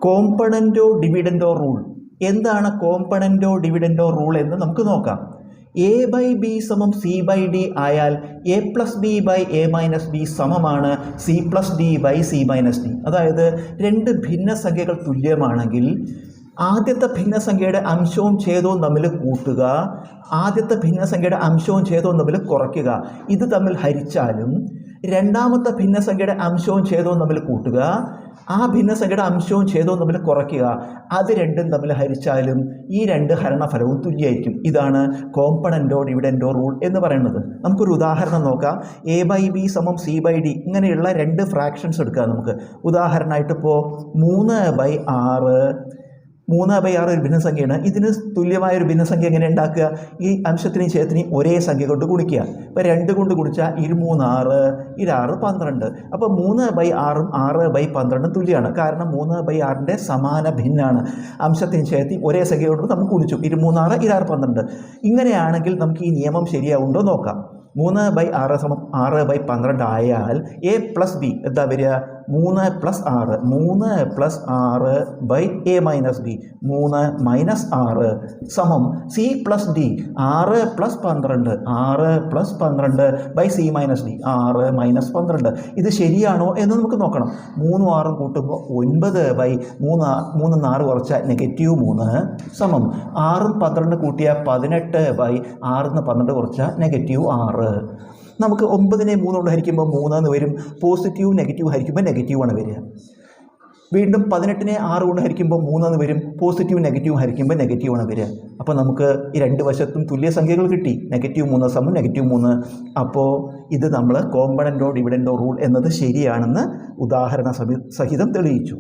കോമ്പണൻറ്റോ ഡിവിഡൻറ്റോ rule. എന്താണ് കോമ്പണൻറ്റോ ഡിവിഡൻറ്റോ rule എന്ന് നമുക്ക് നോക്കാം. എ ബൈ ബി സമം സി ബൈ ഡി ആയാൽ A plus B by A minus B സമമാണ് C plus D by C minus D. അതായത് രണ്ട് ഭിന്നസംഖ്യകൾ തുല്യമാണെങ്കിൽ ആദ്യത്തെ ഭിന്നസംഖ്യയുടെ അംശവും ഛേദവും തമ്മിൽ കൂട്ടുക, ആദ്യത്തെ ഭിന്നസംഖ്യയുടെ അംശവും ഛേദവും തമ്മിൽ കുറയ്ക്കുക. ഇത് തമ്മിൽ ഹരിച്ചാലും രണ്ടാമത്തെ ഭിന്നസംഖ്യയുടെ അംശവും ഛേദവും തമ്മിൽ കൂട്ടുക, ആ ഭിന്നസംഖ്യയുടെ അംശവും ഛേദവും തമ്മിൽ കുറയ്ക്കുക. അത് രണ്ടും തമ്മിൽ ഹരിച്ചാലും ഈ രണ്ട് ഹരണഫലവും തുല്യമായിരിക്കും. ഇതാണ് കോമ്പണൻറ്റോ ഡിവിഡൻറ്റോ റൂൾ എന്ന് പറയുന്നത്. നമുക്കൊരു ഉദാഹരണം നോക്കാം. എ ബൈ ബി സമം സി ബൈ ഡി ഇങ്ങനെയുള്ള രണ്ട് ഫ്രാക്ഷൻസ് എടുക്കാം നമുക്ക്. ഉദാഹരണമായിട്ട് ഇപ്പോൾ 3/6 ഒരു ഭിന്നസംഖ്യയാണ്. ഇതിന് തുല്യമായൊരു ഭിന്നസംഖ്യ എങ്ങനെ ഉണ്ടാക്കുക? ഈ അംശത്തിനെയും ഛേദത്തിനെയും ഒരേ സംഖ്യ കൊണ്ട് ഗുണിക്കുക. ഇപ്പോൾ 2 കൊണ്ട് ഗുണിച്ചാൽ 2×3 = 6, 12. അപ്പോൾ 3/6ഉം 6/12 തുല്യമാണ്. കാരണം 3/6ൻ്റെ സമാന ഭിന്നാണ്. അംശത്തിനെയും ഛേദത്തെയും ഒരേ സംഖ്യ കൊണ്ട് നമുക്ക് ഗുണിച്ചു. 2×3 = 12. ഇങ്ങനെയാണെങ്കിൽ നമുക്ക് ഈ നിയമം ശരിയാവുണ്ടോ നോക്കാം. 3/6 സമം 6/12 ആയാൽ എ പ്ലസ് ബി എന്താ വരിക? 3 + 6 3 + 6 എ മൈനസ് ബി 3 - 6 സമം C plus D 6 + 12 6 + 12 C minus D 6 - 12. ഇത് ശരിയാണോ എന്ന് നമുക്ക് നോക്കണം. 3ഉം 6ഉം കൂട്ടുമ്പോൾ 9/3 3 6 കുറച്ചാൽ -3 സമം 6ഉം 12 കൂട്ടിയാൽ 18/6 12 കുറച്ചാൽ -6. നമുക്ക് 9നെ 3 കൊണ്ട് ഹരിക്കുമ്പോൾ 3 എന്ന് വരും. പോസിറ്റീവ് നെഗറ്റീവ് ഹരിക്കുമ്പോൾ നെഗറ്റീവാണ് വരിക. വീണ്ടും 18നെ 6 കൊണ്ട് ഹരിക്കുമ്പോൾ 3 എന്ന് വരും. പോസിറ്റീവ് നെഗറ്റീവ് ഹരിക്കുമ്പോൾ നെഗറ്റീവാണ് വരിക. അപ്പോൾ നമുക്ക് ഈ രണ്ട് വശത്തും തുല്യ സംഖ്യകൾ കിട്ടി. -3 സമം -3. അപ്പോൾ ഇത് നമ്മൾ കോമ്പണൻറ്റോ ഡിവിഡൻറ്റോ റൂൾ എന്നത് ശരിയാണെന്ന് ഉദാഹരണ സഹിതം തെളിയിച്ചു.